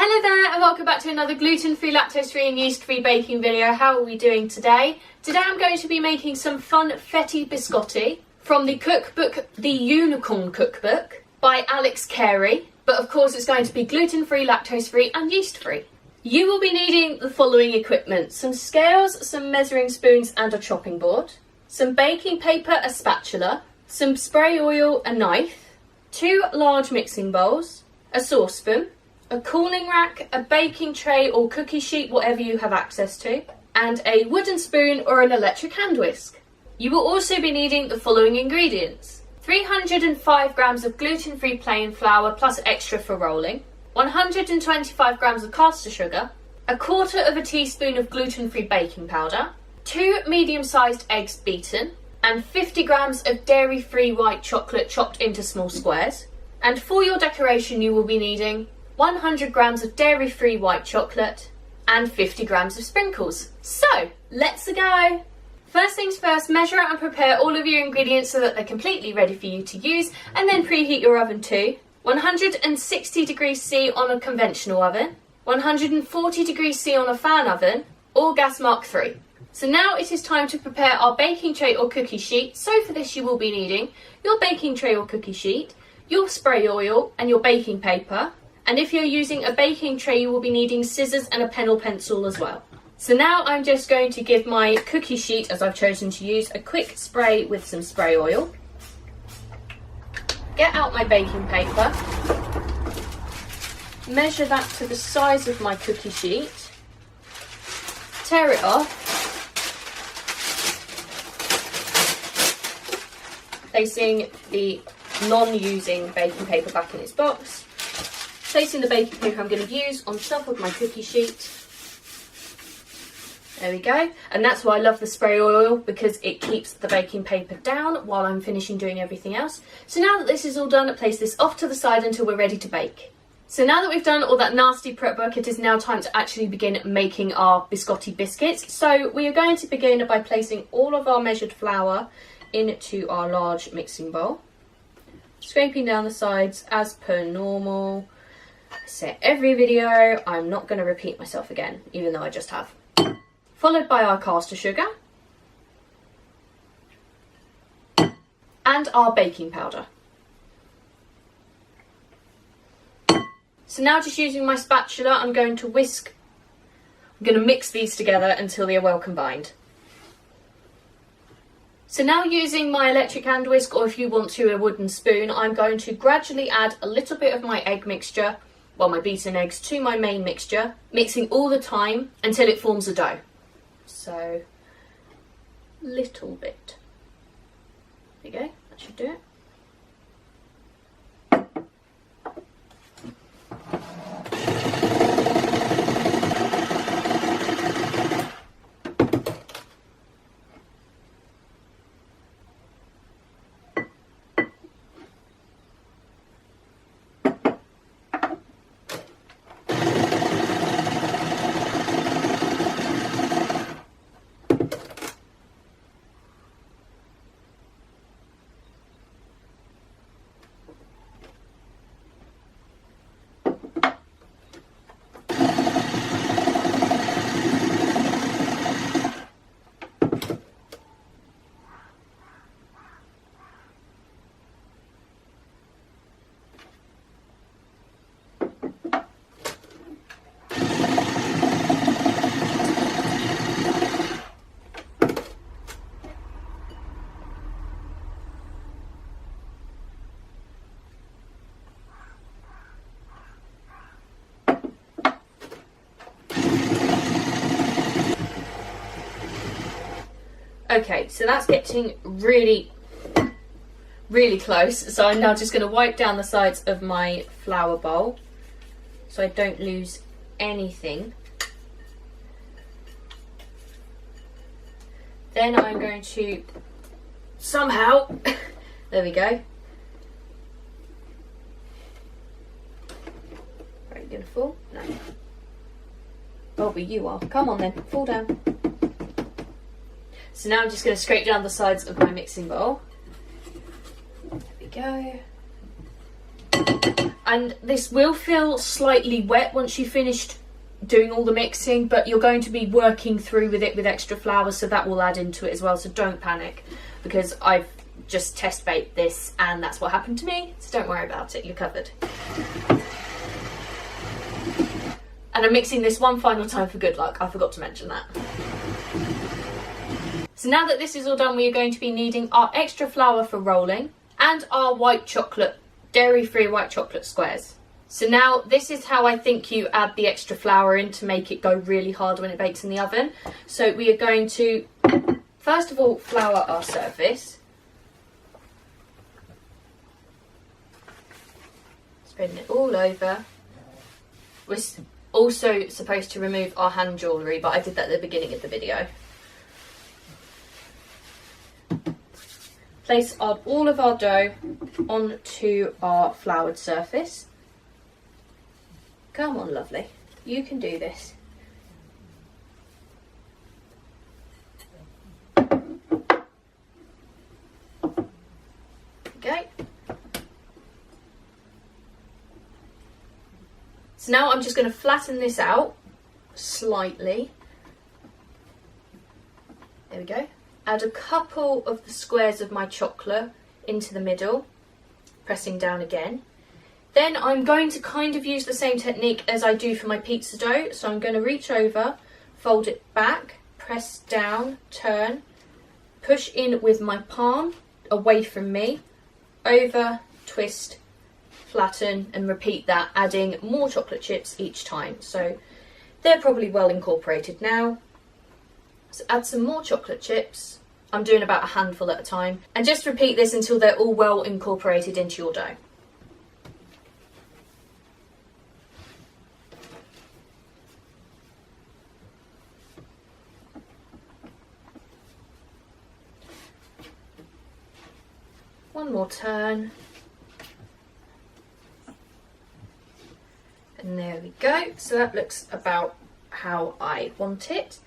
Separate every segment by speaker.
Speaker 1: Hello there and welcome back to another gluten-free, lactose-free and yeast-free baking video. How are we doing today? Today I'm going to be making some Funfetti biscotti from the cookbook, the Unicorn Cookbook by Alex Carey. But of course it's going to be gluten-free, lactose-free and yeast-free. You will be needing the following equipment: some scales, some measuring spoons and a chopping board, some baking paper, a spatula, some spray oil, a knife, 2 large mixing bowls, a saucepan, a cooling rack, a baking tray or cookie sheet, whatever you have access to, and a wooden spoon or an electric hand whisk. You will also be needing the following ingredients: 305 grams of gluten-free plain flour plus extra for rolling, 125 grams of caster sugar, 1/4 teaspoon of gluten-free baking powder, 2 medium-sized eggs beaten, and 50 grams of dairy-free white chocolate chopped into small squares. And for your decoration you will be needing 100 grams of dairy-free white chocolate and 50 grams of sprinkles. So, let's go! First things first, measure out and prepare all of your ingredients so that they're completely ready for you to use, and then preheat your oven to 160 degrees C on a conventional oven, 140 degrees C on a fan oven, or gas mark 3. So now it is time to prepare our baking tray or cookie sheet. So for this you will be needing your baking tray or cookie sheet, your spray oil and your baking paper. And if you're using a baking tray, you will be needing scissors and a pen or pencil as well. So now I'm just going to give my cookie sheet, as I've chosen to use, a quick spray with some spray oil. Get out my baking paper. Measure that to the size of my cookie sheet. Tear it off. Placing the non-using baking paper back in its box. Placing the baking paper I'm going to use on top of my cookie sheet. There we go. And that's why I love the spray oil, because it keeps the baking paper down while I'm finishing doing everything else. So now that this is all done, place this off to the side until we're ready to bake. So now that we've done all that nasty prep work, it is now time to actually begin making our biscotti biscuits. So we are going to begin by placing all of our measured flour into our large mixing bowl. Scraping down the sides as per normal. I say every video, I'm not going to repeat myself again, even though I just have. Followed by our caster sugar and our baking powder. So now, just using my spatula, I'm going to mix these together until they are well combined. So now, using my electric hand whisk, or if you want to, a wooden spoon, I'm going to gradually add a little bit of my egg mixture, well, my beaten eggs, to my main mixture, mixing all the time until it forms a dough. So, little bit. There you go, that should do it. Okay, so that's getting really close. So I'm now just going to wipe down the sides of my flour bowl so I don't lose anything. Then I'm going to somehow, there we go. Are you going to fall? No. Oh, but you are. Come on then, fall down. So now I'm just going to scrape down the sides of my mixing bowl. There we go. And this will feel slightly wet once you've finished doing all the mixing, but you're going to be working through with it with extra flour, so that will add into it as well. So don't panic, because I've just test baked this and that's what happened to me, so don't worry about it, you're covered. And I'm mixing this one final time for good luck, I forgot to mention that. So now that this is all done, we are going to be needing our extra flour for rolling and our white chocolate, dairy-free white chocolate squares. So now this is how I think you add the extra flour in to make it go really hard when it bakes in the oven. So we are going to, first of all, flour our surface. Spreading it all over. We're also supposed to remove our hand jewellery, but I did that at the beginning of the video. Place all of our dough onto our floured surface. Come on, lovely. You can do this. Okay. So now I'm just going to flatten this out slightly. There we go. Add a couple of the squares of my chocolate into the middle, pressing down again. Then I'm going to kind of use the same technique as I do for my pizza dough. So I'm going to reach over, fold it back, press down, turn, push in with my palm away from me, over, twist, flatten, and repeat that, adding more chocolate chips each time. So they're probably well incorporated now. So add some more chocolate chips. I'm doing about a handful at a time. And just repeat this until they're all well incorporated into your dough. One more turn. And there we go. So that looks about how I want it.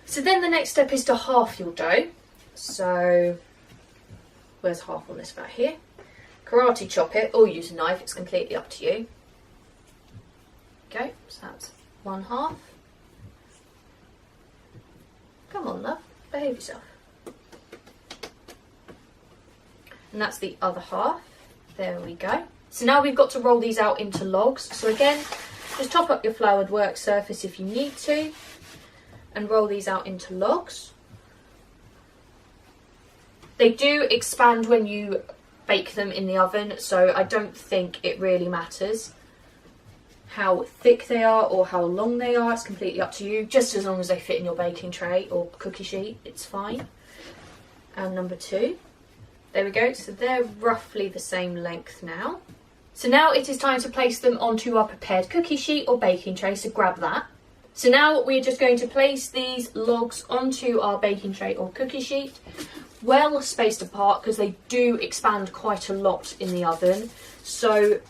Speaker 1: So then the next step is to half your dough. So where's half on this, about here? Karate chop it or use a knife, it's completely up to you. Okay, so that's one half. Come on, love, behave yourself. And that's the other half. There we go. So now we've got to roll these out into logs. So again, just top up your floured work surface if you need to, and roll these out into logs. They do expand when you bake them in the oven, so I don't think it really matters how thick they are or how long they are. It's completely up to you. Just as long as they fit in your baking tray or cookie sheet, it's fine. And number two. There we go, so they're roughly the same length now. So now it is time to place them onto our prepared cookie sheet or baking tray, so grab that. So now we're just going to place these logs onto our baking tray or cookie sheet, well spaced apart because they do expand quite a lot in the oven. So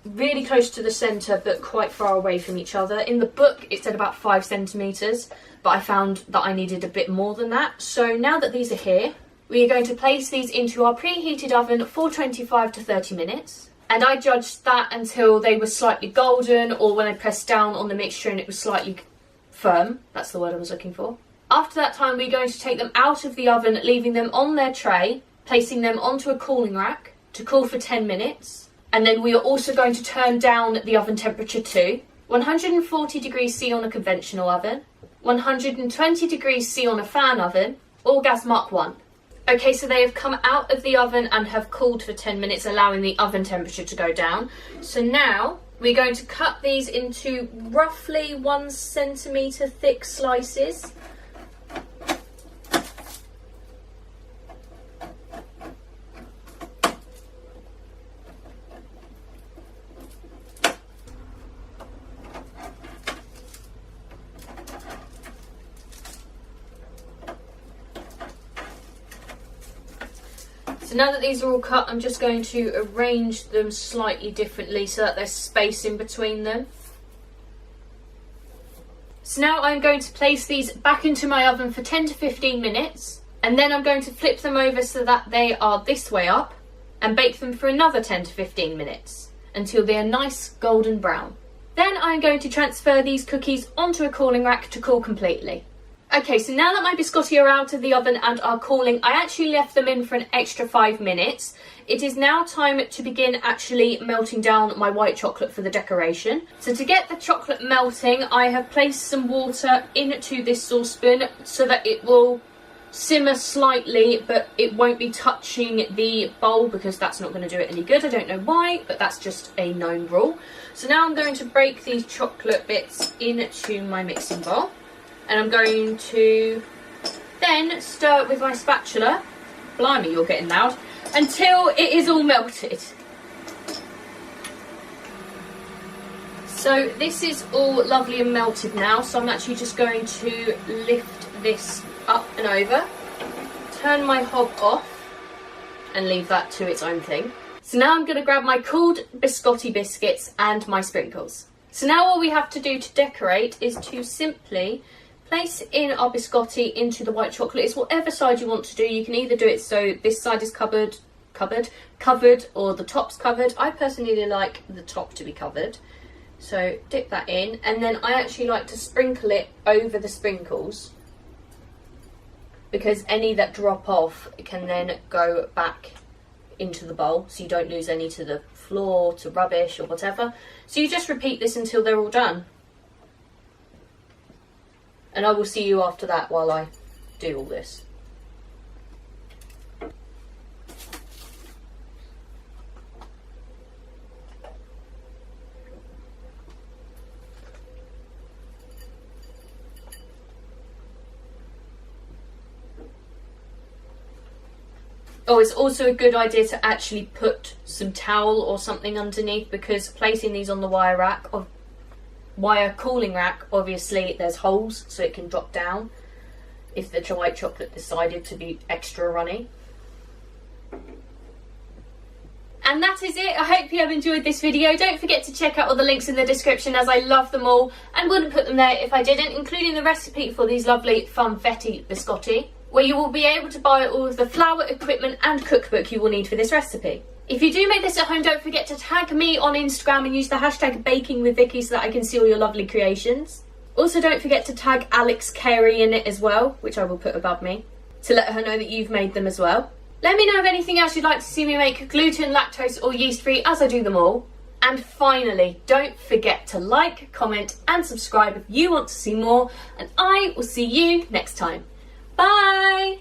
Speaker 1: really close to the centre but quite far away from each other. In the book it said about 5 centimetres, but I found that I needed a bit more than that. So now that these are here, we are going to place these into our preheated oven for 25 to 30 minutes. And I judged that until they were slightly golden, or when I pressed down on the mixture and it was slightly firm. That's the word I was looking for. After that time, we're going to take them out of the oven, leaving them on their tray, placing them onto a cooling rack to cool for 10 minutes. And then we are also going to turn down the oven temperature to 140 degrees C on a conventional oven, 120 degrees C on a fan oven, or gas Mark 1. Okay, so they have come out of the oven and have cooled for 10 minutes, allowing the oven temperature to go down. So now we're going to cut these into roughly 1 centimetre thick slices. So now that these are all cut, I'm just going to arrange them slightly differently so that there's space in between them. So now I'm going to place these back into my oven for 10 to 15 minutes, and then I'm going to flip them over so that they are this way up and bake them for another 10 to 15 minutes. until they are nice golden brown. Then I'm going to transfer these cookies onto a cooling rack to cool completely. Okay, so now that my biscotti are out of the oven and are cooling, I actually left them in for an extra 5 minutes. It is now time to begin actually melting down my white chocolate for the decoration. So to get the chocolate melting, I have placed some water into this saucepan so that it will simmer slightly, but it won't be touching the bowl because that's not going to do it any good. I don't know why, but that's just a known rule. So now I'm going to break these chocolate bits into my mixing bowl. And I'm going to then stir with my spatula, blimey, you're getting loud, until it is all melted. So this is all lovely and melted now, so I'm actually just going to lift this up and over, turn my hob off, and leave that to its own thing. So now I'm going to grab my cooled biscotti biscuits and my sprinkles. So now all we have to do to decorate is to simply place in our biscotti into the white chocolate. It's whatever side you want to do. You can either do it so this side is covered, or the top's covered. I personally like the top to be covered. So dip that in, and then I actually like to sprinkle it over the sprinkles, because any that drop off can then go back into the bowl, so you don't lose any to the floor, to rubbish or whatever. So you just repeat this until they're all done. And I will see you after that while I do all this. Oh, it's also a good idea to actually put some towel or something underneath, because placing these on the wire cooling rack, obviously there's holes so it can drop down if the white chocolate decided to be extra runny. And that is it. I hope you have enjoyed this video. Don't forget to check out all the links in the description, as I love them all and wouldn't put them there if I didn't, including the recipe for these lovely Funfetti biscotti, where you will be able to buy all of the flour, equipment and cookbook you will need for this recipe. If you do make this at home, don't forget to tag me on Instagram and use the hashtag bakingwithvickiie so that I can see all your lovely creations. Also, don't forget to tag Alex Carey in it as well, which I will put above me, to let her know that you've made them as well. Let me know of anything else you'd like to see me make, gluten, lactose or yeast free, as I do them all. And finally, don't forget to like, comment and subscribe if you want to see more, and I will see you next time. Bye!